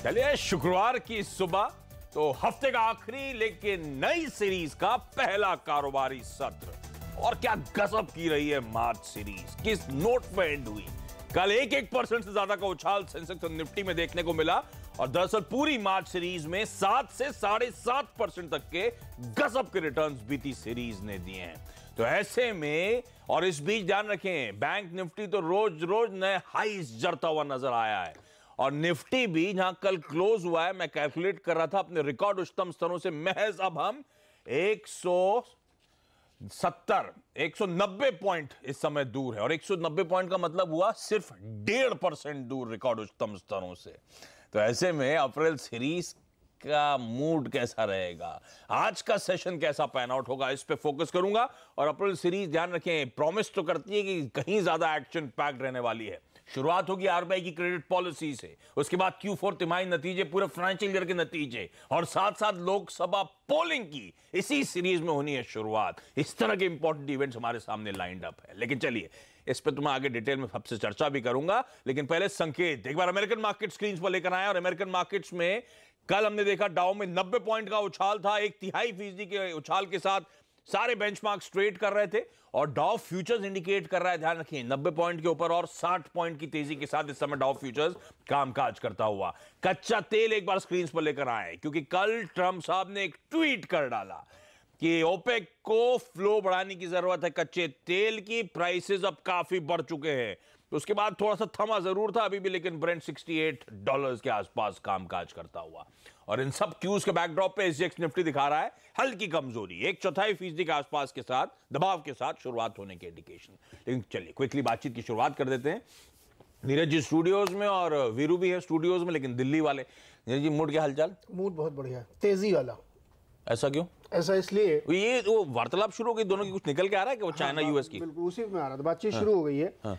चलिए शुक्रवार की सुबह तो हफ्ते का आखिरी लेकिन नई सीरीज का पहला कारोबारी सत्र। और क्या गजब की रही है मार्च सीरीज, किस नोट पे एंड हुई। कल 1% से ज्यादा का उछाल सेंसेक्स और निफ्टी में देखने को मिला और दरअसल पूरी मार्च सीरीज में 7 से 7.5% तक के गजब के रिटर्न्स बीती सीरीज ने दिए हैं। तो ऐसे में और इस बीच ध्यान रखें, बैंक निफ्टी तो रोज रोज नए हाईस जड़ता हुआ नजर आया है और निफ्टी भी जहां कल क्लोज हुआ है, मैं कैलकुलेट कर रहा था अपने रिकॉर्ड उच्चतम स्तरों से महज अब हम 190 पॉइंट इस समय दूर है और 190 पॉइंट का मतलब हुआ सिर्फ 1.5% दूर रिकॉर्ड उच्चतम स्तरों से। तो ऐसे में अप्रैल सीरीज का मूड कैसा रहेगा, आज का सेशन कैसा पैन आउट होगा, इस पे फोकस करूंगा। और अप्रैल सीरीज ध्यान रखें प्रॉमिस तो करती है कि कहीं ज्यादा एक्शन पैक्ड रहने वाली है। शुरुआत होगी आरबीआई की क्रेडिट पॉलिसी से, उसके बाद Q4 तिमाही नतीजे, पूरे फाइनेंशियल ईयर के नतीजे और साथ साथ लोकसभा पोलिंग की इसी सीरीज में होनी है शुरुआत। इस तरह के इंपॉर्टेंट इवेंट्स हमारे सामने लाइंड अप है। लेकिन चलिए इस पे तो मैं आगे डिटेल में सबसे चर्चा भी करूंगा, लेकिन पहले संकेत एक बार अमेरिकन मार्केट स्क्रीन पर लेकर आए। और अमेरिकन मार्केट्स में कल हमने देखा डाउ में 90 पॉइंट का उछाल था, 1/3% के उछाल के साथ सारे बेंचमार्क ट्रेड कर रहे थे और डाउ फ्यूचर्स इंडिकेट कर रहा है, ध्यान रखिए 90 पॉइंट के ऊपर और 60 पॉइंट की तेजी के साथ इस समय डाउ फ्यूचर्स कामकाज करता हुआ। कच्चा तेल एक बार स्क्रीन पर लेकर आए क्योंकि कल ट्रंप साहब ने एक ट्वीट कर डाला कि ओपेक को फ्लो बढ़ाने की जरूरत है कच्चे तेल की, प्राइसेस अब काफी बढ़ चुके हैं। तो उसके बाद थोड़ा सा थमा जरूर था अभी भी, लेकिन ब्रेंट $68 के आसपास कामकाज करता हुआ। और इन सब क्यूज के बैकड्रॉप पे एसजीएक्स निफ्टी दिखा रहा है हल्की कमजोरी, 1/4% के आसपास के साथ दबाव के साथ शुरुआत होने के इंडिकेशन। लेकिन चलिए क्विकली बातचीत की शुरुआत कर देते हैं। नीरज जी स्टूडियोज में और वीरू भी है स्टूडियोज में, लेकिन दिल्ली वाले। नीरज जी मूड क्या हालचाल? मूड बहुत बढ़िया है, तेजी वाला। ऐसा क्यों? ऐसा इसलिए ये वो वार्तालाप शुरू हो गई दोनों की, कुछ निकल के आ रहा है कि वो चाइना यूएस की? बिल्कुल उसी में आ रहा था, बातचीत शुरू हो गई है।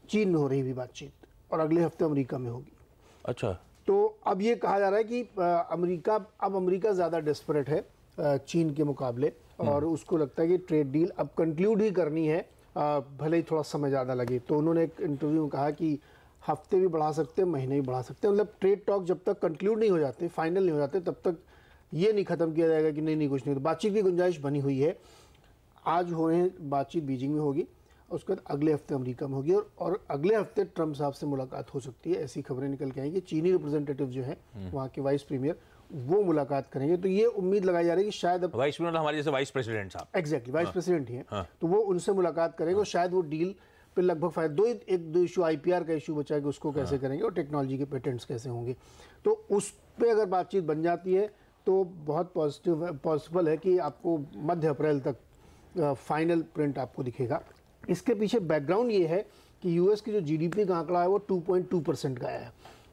चीन में हो रही भी बातचीत और अगले हफ्ते अमेरिका में होगी। अच्छा, तो अब ये कहा जा रहा है कि अमेरिका ज्यादा डेस्परेट है चीन के मुकाबले और उसको लगता है कि ट्रेड डील अब कंक्लूड ही करनी है, भले ही थोड़ा समय ज्यादा लगे। तो उन्होंने एक इंटरव्यू में कहा कि हफ्ते भी बढ़ा सकते हैं, महीने भी बढ़ा सकते हैं, मतलब ट्रेड टॉक जब तक कंक्लूड नहीं हो जाते, फाइनल नहीं हो जाते, तब तक ये नहीं खत्म किया जाएगा कि नहीं कुछ नहीं। तो बातचीत की गुंजाइश बनी हुई है। आज हो रहे हैं बातचीत बीजिंग में होगी, उसके बाद अगले हफ्ते अमेरिका में होगी और अगले हफ्ते ट्रंप साहब से मुलाकात हो सकती है। ऐसी खबरें निकल के आई कि चीनी रिप्रेजेंटेटिव जो है वहाँ के वाइस प्रीमियर वो मुलाकात करेंगे। तो ये उम्मीद लगाई जा रही है कि शायद अब वाइस प्रीमियर हमारे जैसे वाइस प्रेसिडेंट साहब, एग्जैक्टली वाइस प्रेसिडेंट ही है, तो वो उनसे मुलाकात करेंगे और शायद वो डील पे लगभग दो इशू, आईपीआर का इशू बचा है कि उसको कैसे करेंगे और टेक्नोलॉजी के पेटेंट्स कैसे होंगे। तो उस पर अगर बातचीत बन जाती है तो बहुत पॉसिबल है कि आपको मध्य अप्रैल तक फाइनल प्रिंट आपको दिखेगा। इसके पीछे बैकग्राउंड ये है कि यूएस की जो जीडीपी का आंकड़ा है वो 2.2% का है,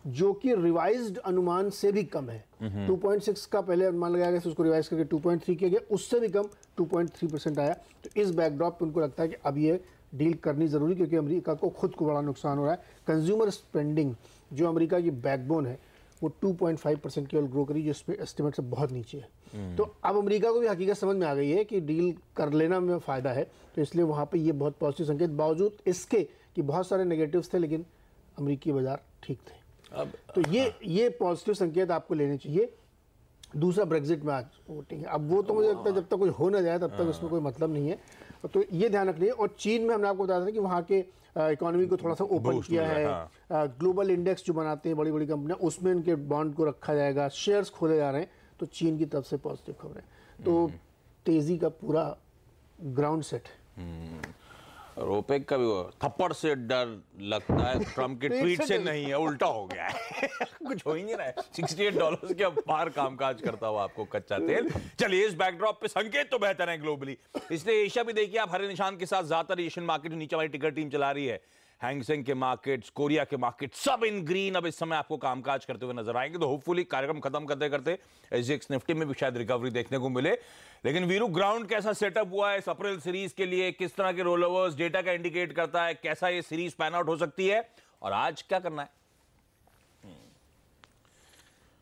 जो कि रिवाइज्ड अनुमान से भी कम है। 2.6 का पहले अनुमान लगाया गया, उसको रिवाइज करके 2.3 किया गया, उससे भी कम 2.3% आया। तो इस बैकड्रॉप पे उनको लगता है कि अब ये डील करनी जरूरी, क्योंकि अमेरिका को खुद को बड़ा नुकसान हो रहा है। कंज्यूमर स्पेंडिंग जो अमेरिका की बैकबोन है वो 2.5% केवल ग्रो करी, जो एस्टिमेट से बहुत नीचे है। तो अब अमेरिका को भी हकीकत समझ में आ गई है कि डील कर लेना में फ़ायदा है, तो इसलिए वहाँ पे ये बहुत पॉजिटिव संकेत, बावजूद इसके कि बहुत सारे नेगेटिव्स थे लेकिन अमेरिकी बाजार ठीक थे। अब तो ये पॉजिटिव संकेत आपको लेने चाहिए। दूसरा ब्रेग्जिट में आज वोटिंग है, अब वो तो मुझे लगता है जब तक कुछ हो ना जाए तब तक उसमें कोई मतलब नहीं है, तो ये ध्यान रखिए। और चीन में हमने आपको बताया था कि वहाँ के इकोनॉमी को थोड़ा सा ओपन किया है, ग्लोबल इंडेक्स जो बनाते हैं बड़ी बड़ी कंपनियां, उसमें इनके बॉन्ड को रखा जाएगा, शेयर्स खोले जा रहे हैं। तो चीन की तरफ से पॉजिटिव खबर है, तो तेजी का पूरा ग्राउंड सेट है। और ओपेक का भी थप्पड़ से डर लगता है, ट्रंप के ट्वीट से नहीं है, उल्टा हो गया है। कुछ हो ही नहीं रहा है, $68 के पार कामकाज करता हुआ आपको कच्चा तेल। चलिए इस बैकड्रॉप पे संकेत तो बेहतर है ग्लोबली, इसलिए एशिया भी देखिए आप हरे निशान के साथ, ज्यादातर एशियन मार्केट नीचे वाली टिकर टीम चला रही है। हैंगसेंग के मार्केट्स, कोरिया के मार्केट सब इन ग्रीन अब इस समय आपको कामकाज करते हुए नजर आएंगे। तो होपफुली कार्यक्रम खत्म करते करते एसजीएक्स निफ्टी में भी शायद रिकवरी देखने को मिले। लेकिन वीरू ग्राउंड कैसा सेटअप हुआ है इस अप्रैल सीरीज के लिए, किस तरह के रोल ओवर्स डेटा का इंडिकेट करता है, कैसा ये सीरीज पैन आउट हो सकती है और आज क्या करना है?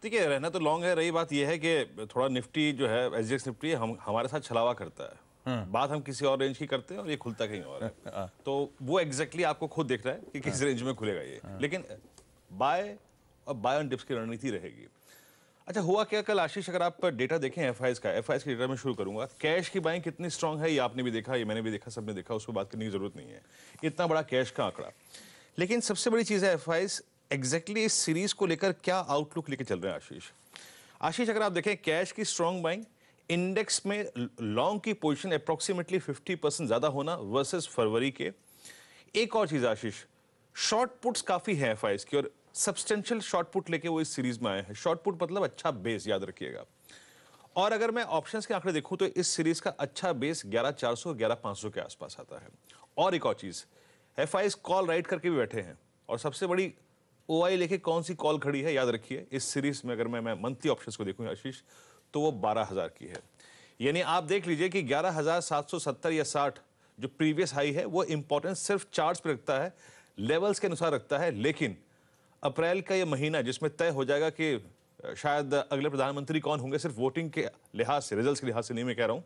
देखिए रहना तो लॉन्ग है, रही बात यह है कि थोड़ा निफ्टी जो है एसजीएक्स निफ्टी हमारे साथ छलावा करता है। बात हम किसी और रेंज की करते हैं और ये खुलता कहीं और है। तो वो एग्जैक्टली आपको खुद देख रहा है कि किस रेंज में खुलेगा ये। लेकिन बाय अब बाय ऑन डिप्स की रणनीति रहेगी। अच्छा, हुआ क्या कल आशीष, अगर आप डेटा देखें एफआईएस का, एफआईएस के डेटा में शुरू करूंगा। कैश की बाइंग कितनी स्ट्रांग है ये आपने भी देखा, ये मैंने भी देखा, सबने देखा, उस पर बात करने की जरूरत नहीं है, इतना बड़ा कैश का आंकड़ा। लेकिन सबसे बड़ी चीज है एफआईएस एग्जैक्टली इस सीरीज को लेकर क्या आउटलुक लेकर चल रहे हैं आशीष, अगर आप देखें कैश की स्ट्रांग बाइंग, इंडेक्स में लॉन्ग की पोजीशन अप्रोक्सीमेटली 50% ज्यादा होना वर्सेस फरवरी के। एक और चीज आशीष, शॉर्ट पुट्स काफी है एफआईएस की और सब्सटेंशियल शॉर्ट पुट लेके वो इस सीरीज में आए हैं। शॉर्ट पुट मतलब अच्छा बेस, याद रखिएगा। और अगर मैं ऑप्शंस के आंकड़े देखूं तो इस सीरीज का अच्छा बेस 11,400 11,500 के आसपास आता है। और एक और चीज, एफआईएस कॉल राइट करके भी बैठे हैं और सबसे बड़ी ओआई लेके कौन सी कॉल खड़ी है याद रखिए इस सीरीज में। अगर मैं मंथली ऑप्शंस को देखूं आशीष तो वो 12,000 की है। यानी आप देख लीजिए कि 11,770 या 60 जो प्रीवियस हाई है वो इंपॉर्टेंस सिर्फ चार्ट्स पे रखता है, लेवल्स के अनुसार रखता है। लेकिन अप्रैल का ये महीना जिसमें तय हो जाएगा कि शायद अगले प्रधानमंत्री कौन होंगे, सिर्फ वोटिंग के लिहाज से, रिजल्ट्स के लिहाज से नहीं मैं कह रहा हूं,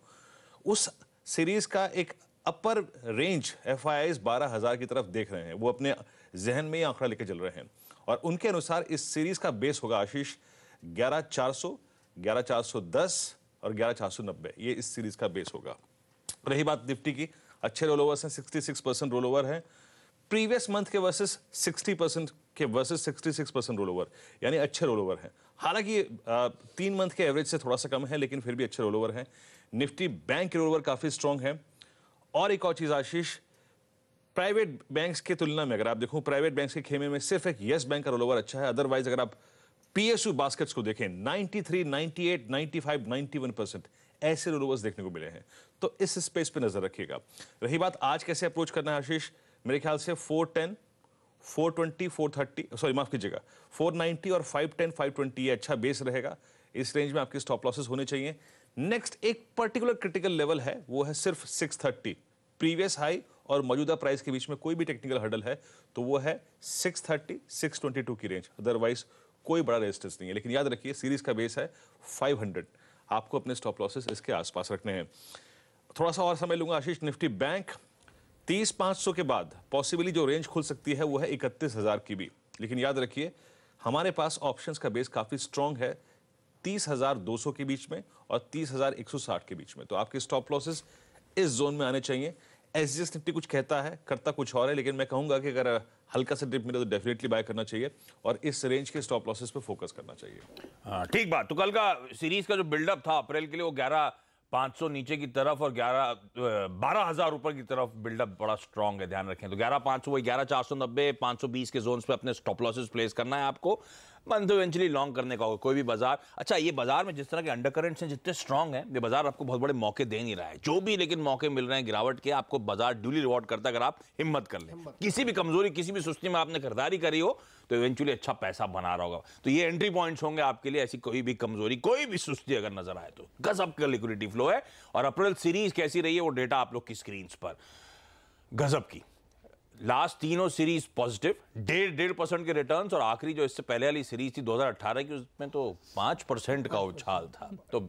उस सीरीज का एक अपर रेंज एफआईआईज 12,000 की तरफ देख रहे हैं। वो अपने जहन में ये आंकड़ा लेके चल रहे हैं और उनके अनुसार इस सीरीज का बेस होगा आशीष 11,400, 11,410 और 11,490, ये इस सीरीज का बेस होगा। रही बात निफ्टी की, अच्छे रोलओवर्स हैं, 66% रोलओवर है प्रीवियस मंथ के वर्सेस 60% के वर्सेस 66% रोलओवर, यानी अच्छे रोलओवर हैं। हालांकि 3 मंथ के एवरेज से थोड़ा सा कम है लेकिन फिर भी अच्छे रोलओवर हैं। निफ्टी बैंक के रोलओवर काफी स्ट्रांग है। और एक और चीज आशीष, प्राइवेट बैंक्स की तुलना में अगर आप देखो प्राइवेट बैंक्स के खेमे में सिर्फ एक यस बैंक का रोलओवर अच्छा है। अदरवाइज अगर आप पीएसयू बास्केट्स को देखें 93, 98, 95, 91% ऐसे रोलओवर्स देखने को मिले हैं। तो इस स्पेस पे नजर रखिएगा। रही बात आज कैसे अप्रोच करना है आशीष, मेरे ख्याल से 410, 420, 430, सॉरी माफ कीजिएगा 490 और 510, 520 ये अच्छा बेस रहेगा। इस रेंज में आपके स्टॉप लॉसेस होने चाहिए। नेक्स्ट एक पर्टिकुलर क्रिटिकल लेवल है, वो है सिर्फ 630। प्रीवियस हाई और मौजूदा प्राइस के बीच में कोई भी टेक्निकल हर्डल है तो वो है 630, 622 की रेंज। अदरवाइज कोई बड़ा रेजिस्टेंस नहीं है। लेकिन याद रखिए सीरीज का बेस है 500, आपको अपने स्टॉप लॉसेस इसके आसपास रखने हैं। थोड़ा सा और समय लूंगा आशीष। निफ्टी बैंक 30,500 के बाद पॉसिबली जो रेंज खुल सकती है वो है 31,000 की भी। लेकिन याद रखिए हमारे पास ऑप्शंस का बेस काफी स्ट्रांग है 30,200 के बीच में और 30,160 के बीच में। तो आपके स्टॉप लॉसेस इस जोन में आने चाहिए। एसजीएक्स निफ्टी कुछ कहता है, करता कुछ और है, लेकिन मैं कहूंगा कि अगर हल्का सा डिप मिले तो डेफिनेटली बाय करना चाहिए और इस रेंज के स्टॉप लॉसेस पे फोकस करना चाहिए। हाँ ठीक बात। तो कल का सीरीज का जो बिल्डअप था अप्रैल के लिए वो 11,500 नीचे की तरफ और 12,000 ऊपर की तरफ बिल्डअप बड़ा स्ट्रांग है, ध्यान रखें। तो 11,500 वही 11,490, 520 के जोन्स पे अपने स्टॉप लॉसेस प्लेस करना है आपको। मन तो इवेंचुअली लॉन्ग करने का होगा कोई भी बाजार। अच्छा, ये बाजार में जिस तरह के अंडरकरेंट्स हैं जितने स्ट्रांग हैं, ये बाजार आपको बहुत बड़े मौके दे नहीं रहा है। जो भी लेकिन मौके मिल रहे हैं गिरावट के, आपको बाजार ड्यूली रिवॉर्ड करता है अगर आप हिम्मत कर लें। किसी भी कमजोरी, किसी भी सुस्ती में आपने खरीदारी करी हो तो इवेंचुअली अच्छा पैसा बना रहा होगा। तो ये एंट्री पॉइंट्स होंगे आपके लिए। ऐसी कोई भी कमजोरी, कोई भी सुस्ती अगर नजर आए तो गजब का लिक्विडिटी फ्लो है। और अप्रैल सीरीज कैसी रही है वो डेटा आप लोग की स्क्रीन पर गजब की। लास्ट तीनों सीरीज पॉजिटिव, 1.5% के रिटर्न्स और आखिरी जो इससे पहले वाली सीरीज थी 2018 की उसमें तो 5% का उछाल था। तो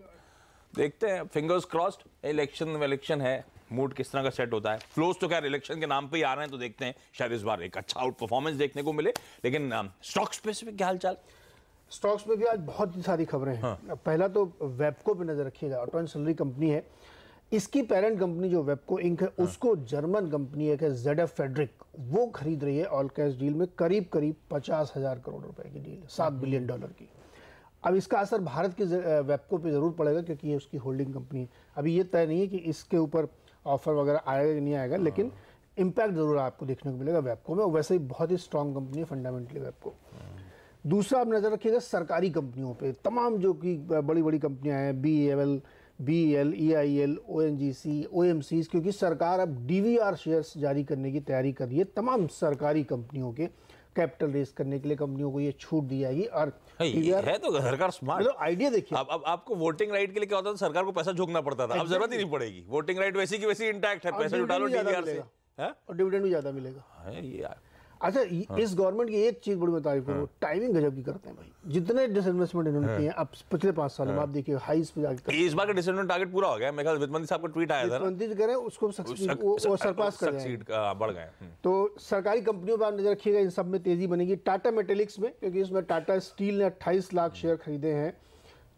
देखते हैं, फिंगर्स क्रॉस्ड। इलेक्शन है, मूड किस तरह का सेट होता है। फ्लोज तो खैर इलेक्शन के नाम पे ही आ रहे हैं, तो देखते हैं शायद इस बार एक अच्छा आउट परफॉर्मेंस देखने को मिले। लेकिन स्टॉक स्पेसिफिक क्या हालचाल? स्टॉक्स में भी आज बहुत सारी खबरें हैं। हाँ। पहला तो वेबको पे नजर रखिएगा, ऑटो एंड सैलरी कंपनी है। इसकी पेरेंट कंपनी जो वेबको इंक है उसको जर्मन कंपनी एक है ZF फेडरिक, वो खरीद रही है ऑल कैश डील में करीब 50,000 करोड़ रुपए की डील, $7 बिलियन की। अब इसका असर भारत के वेबको पे जरूर पड़ेगा क्योंकि ये उसकी होल्डिंग कंपनी है। अभी ये तय नहीं है कि इसके ऊपर ऑफर वगैरह आएगा कि नहीं आएगा, लेकिन इम्पैक्ट जरूर आपको देखने को मिलेगा वेबको में। वैसे ही बहुत ही स्ट्रॉन्ग कंपनी है फंडामेंटली वेबको। दूसरा आप नजर रखिएगा सरकारी कंपनियों पे, तमाम जो कि बड़ी बड़ी कंपनियां हैं, BEL, EIL, ONGC, OMCs, क्योंकि सरकार अब DVR शेयर्स जारी करने की तैयारी कर रही है। तमाम सरकारी कंपनियों के कैपिटल रेस करने के लिए कंपनियों को ये छूट दी जाएगी। और DVR है तो सरकार स्मार्ट। मतलब आइडिया देखिए, अब आपको वोटिंग राइट के लिए क्या होता था, सरकार को पैसा झोंकना पड़ता था, अब जरूरत ही नहीं पड़ेगी। वोटिंग राइट वैसी की वैसी इंटैक्ट है, पैसा जुटा लो DVR से और डिविडेंड भी ज्यादा मिलेगा। यार अच्छा, इस गवर्नमेंट की एक चीज बड़ी मैं तारीफ करूँ, टाइमिंग गजब की करते हैं भाई। जितने डिसइन्वेस्टमेंट इन्होंने किए हैं अब पिछले 5 सालों में, आप देखिए हाईस पे जाकर इस बार का डिसइन्वेस्टमेंट टारगेट पूरा हो गया। मेरे ख्याल वित्त मंत्री साहब का ट्वीट आया था ना, मंत्री जी कह रहे हैं उसको वो सरपास कर रहे हैं, बढ़ गए। तो सरकारी कंपनियों पर आप नजर रखिएगा, इन सब में तेजी बनेगी। टाटा मेटेलिक्स में, क्योंकि इसमें टाटा स्टील ने 28 लाख शेयर खरीदे हैं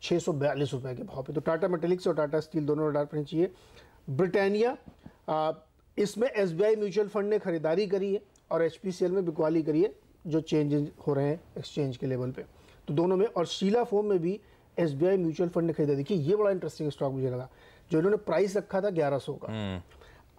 642 रुपए के भाव पे, तो टाटा मेटेलिक्स और टाटा स्टील दोनों रडार पर चाहिए। ब्रिटानिया, इसमें एसबीआई म्यूचुअल फंड ने खरीदारी करी है और एचपीसीएल में बिकवाली करी है, जो चेंजेस हो रहे हैं एक्सचेंज के लेवल पे, तो दोनों में। और शीला फोम में भी एसबीआई म्यूचुअल फंड ने खरीदा। देखिए ये बड़ा इंटरेस्टिंग स्टॉक मुझे लगा, जो इन्होंने प्राइस रखा था 1100 का,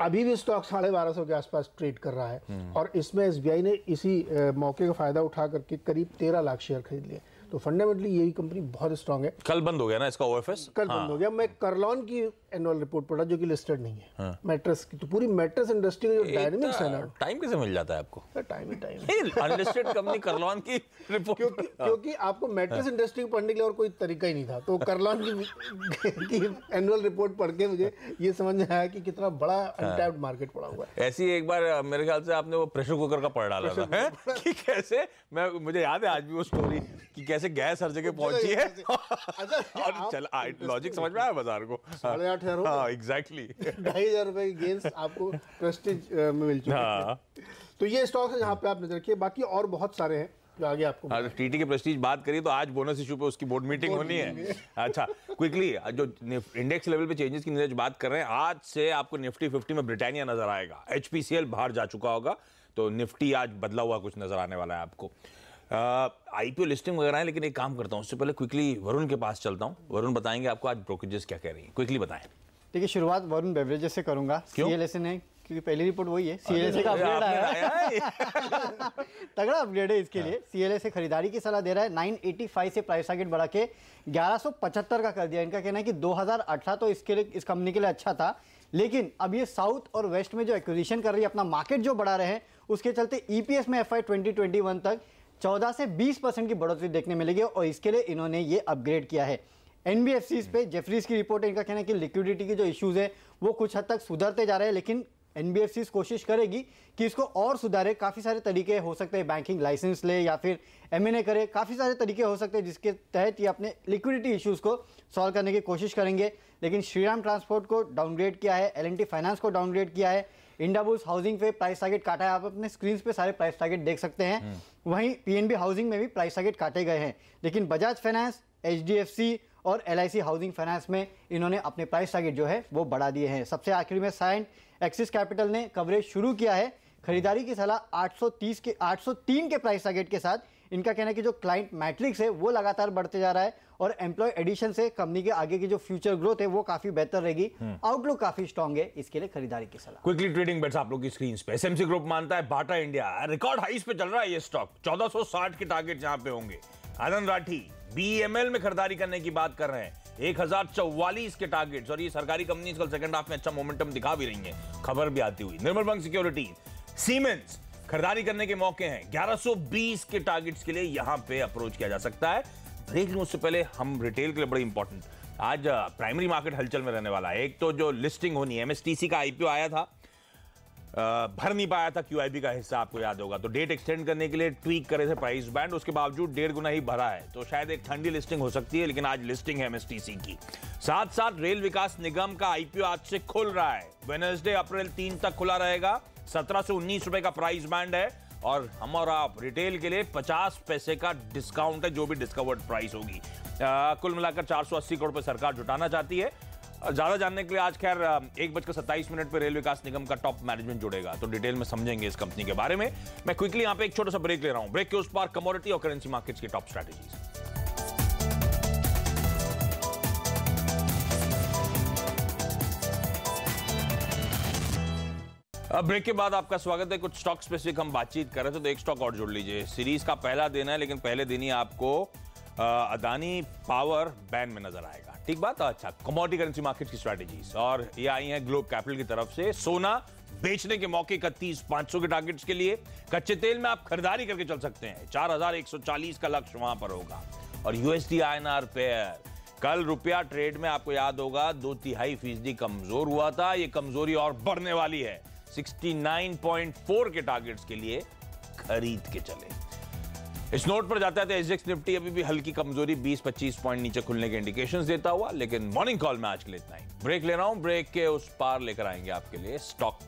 अभी भी स्टॉक 1250 के आसपास ट्रेड कर रहा है, और इसमें एसबीआई ने इसी मौके का फायदा उठा करके करीब 13 लाख शेयर खरीद लिए। तो फंडामेंटली यही कंपनी बहुत स्ट्रांग है। कल बंद हो गया ना इसका ओएफएस, कल बंद हो गया। मैं करलॉन की एनुअल रिपोर्ट पढ़ा जो कि लिस्टेड नहीं है, मैट्रेस की, तो पूरी मैट्रेस इंडस्ट्री का जो डायनामिक्स है ना, टाइम कैसे मिल जाता है आपको? टाइम ही टाइम अनलिस्टेड कंपनी करलॉन की रिपोर्ट, क्योंकि आपको मैट्रेस इंडस्ट्री को पढ़ने के लिए और कोई तरीका ही नहीं था, तो करलॉन की एनुअल रिपोर्ट पढ़ के मुझे ये समझ में आया कि कितना बड़ा अनटैप्ड मार्केट पड़ा हुआ है। ऐसी एक बार मेरे ख्याल से आपने वो प्रेशर कुकर का पढ़ डाला था, है? कि कैसे, मुझे याद है आज भी वो स्टोरी कि कैसे गैस हर जगह पहुंची है और चल लॉजिक समझ में आया बाजार को। 8,500, हाँ एग्जैक्टली 2,500 रुपए की गेंस आपको प्रेस्टीज में मिल चुकी है। तो ये स्टॉक है जहाँ पे आप नजर रखिए, बाकी और बहुत सारे हैं जो आगे आपको। टीटी के प्रेस्टीज बात करिए तो आज बोनस इशू पे उसकी बोर्ड मीटिंग होनी है। अच्छा क्विकली, जो इंडेक्स लेवल पे चेंजेस की जो बात कर रहे हैं, आज से आपको निफ्टी 50 में ब्रिटानिया नजर आएगा, एचपीसीएल बाहर जा चुका होगा, तो निफ्टी आज बदला हुआ कुछ नजर आने वाला है आपको। आईपीओ लिस्टिंग वगैरह है, लेकिन एक काम करता हूं, उससे पहले क्विकली वरुण के पास चलता हूं। वरुण बताएंगे आपको आज ब्रोकरेजेस क्या कह रही है, क्विकली बताएं। देखिए शुरुआत वरुण बेवरेजेस से करूंगा। सीएलएसए ने, क्योंकि पहली रिपोर्ट वही है, सीएलएसए का अपग्रेड आया है तगड़ा अपग्रेड है इसके लिए। सीएलएसए खरीदारी की सलाह दे रहा है, 985 से प्राइस टारगेट बढ़ा के 1175 का कर दिया। इनका कहना है कि 2018 तो इसके लिए, इस कंपनी के लिए अच्छा था, लेकिन अब ये साउथ और वेस्ट में जो एक्विजिशन कर रही है, अपना मार्केट जो बढ़ा रहे हैं, उसके चलते ईपीएस में FY 2021 तक 14 से 20% की बढ़ोतरी देखने मिलेगी, और इसके लिए इन्होंने ये अपग्रेड किया है। एनबीएफसीज पे जेफरीज की रिपोर्ट है, इनका कहना है कि लिक्विडिटी के जो इश्यूज है वो कुछ हद तक सुधरते जा रहे हैं, लेकिन एनबीएफसीज कोशिश करेगी कि इसको और सुधारे। काफ़ी सारे तरीके हो सकते हैं, बैंकिंग लाइसेंस ले या फिर M&A करे, काफ़ी सारे तरीके हो सकते हैं जिसके तहत ये अपने लिक्विडिटी इश्यूज को सॉल्व करने की कोशिश करेंगे। लेकिन श्रीराम ट्रांसपोर्ट को डाउनग्रेड किया है, L&T फाइनेंस को डाउनग्रेड किया है, इंडाबुल्स हाउसिंग पे प्राइस टारगेट काटा है, आप अपने स्क्रीन पे सारे प्राइस टारगेट देख सकते हैं। वहीं पीएनबी हाउसिंग में भी प्राइस टारगेट काटे गए हैं, लेकिन बजाज फाइनेंस, HDFC और LIC हाउसिंग फाइनेंस में इन्होंने अपने प्राइस टारगेट जो है वो बढ़ा दिए हैं। सबसे आखिर में साइन एक्सिस कैपिटल ने कवरेज शुरू किया है, खरीदारी की सलाह 803 के प्राइस टारगेट के साथ। इनका कहना है कि जो क्लाइंट मैट्रिक्स है वो लगातार बढ़ते जा रहा है, और एम्प्लॉय एडिशन से कंपनी के आगे की जो फ्यूचर ग्रोथ है वो काफी बेहतर रहेगी, आउटलुक काफी स्ट्रांग है, इसके लिए खरीदारी की सलाह। क्विकली ट्रेडिंग बेट्स आप लोग की स्क्रीन पे। एसएमसी ग्रुप मानता है बाटा इंडिया रिकॉर्ड हाइस पे चल रहा है, ये स्टॉक 1460 के टारगेट जहां पे होंगे। आनंद राठी बीएमएल में खरीदारी करने की बात कर रहे हैं, 1044 के टारगेट्स, और ये सरकारी कंपनी कल सेकंड हाफ में अच्छा मोमेंटम दिखा भी रही है, खबर भी आती हुई। निर्मल बैंक सिक्योरिटी, सीमेंस खरीदारी करने के मौके हैं, 1120 के टारगेट्स के लिए यहां पे अप्रोच किया जा सकता है। ब्रेक न्यूज से पहले हम रिटेल के लिए बड़ी इंपॉर्टेंट, आज प्राइमरी मार्केट हलचल में रहने वाला है। एक तो जो लिस्टिंग होनी है, एमएसटीसी का आईपीओ आया था, भर नहीं पाया था क्यूआईबी का हिस्सा, आपको याद होगा, तो डेट एक्सटेंड करने के लिए ट्वीक करे थे प्राइस बैंड, उसके बावजूद 1.5 गुना ही भरा है, तो शायद एक ठंडी लिस्टिंग हो सकती है, लेकिन आज लिस्टिंग है एमएसटीसी की। साथ साथ रेल विकास निगम का आईपीओ आज से खुल रहा है, वेडनेसडे अप्रैल 3 तक खुला रहेगा, 17 से 19 रुपए का प्राइस बैंड है, और हम और आप रिटेल के लिए 50 पैसे का डिस्काउंट है, जो भी डिस्कवर्ड प्राइस होगी। कुल मिलाकर 480 करोड़ रुपए सरकार जुटाना चाहती है। ज्यादा जानने के लिए आज खैर 1:27 पे रेल विकास निगम का टॉप मैनेजमेंट जुड़ेगा, तो डिटेल में समझेंगे इस कंपनी के बारे में। मैं क्विकली यहां पे एक छोटा सा ब्रेक ले रहा हूं, ब्रेक के उस पार कमोडिटी और करेंसी मार्केट्स की टॉप स्ट्रैटेजीज। अब ब्रेक के बाद आपका स्वागत है। कुछ स्टॉक स्पेसिफिक हम बातचीत कर रहे थे, तो एक स्टॉक और जोड़ लीजिए। सीरीज का पहला दिन है, लेकिन पहले दिन ही आपको अदानी पावर बैन में नजर आएगा, ठीक बात। अच्छा, कमोडिटी करेंसी मार्केट की स्ट्रैटेजीज, और ये आई है ग्लोब कैपिटल की तरफ से। सोना बेचने के मौके 31,500 के टारगेट्स के लिए, कच्चे तेल में आप खरीदारी करके चल सकते हैं, 4,140 का लक्ष्य वहां पर होगा। और यूएसडी INR पेयर, कल रुपया ट्रेड में आपको याद होगा 2/3% कमजोर हुआ था, ये कमजोरी और बढ़ने वाली है, 69.4 के टारगेट्स के लिए खरीद के चले। इस नोट पर जाता है तो एसजेएक्स निफ्टी अभी भी हल्की कमजोरी 20-25 पॉइंट नीचे खुलने के इंडिकेशंस देता हुआ, लेकिन मॉर्निंग कॉल में आज के लिए इतना ही। ब्रेक ले रहा हूं, ब्रेक के उस पार लेकर आएंगे आपके लिए स्टॉक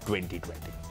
2020।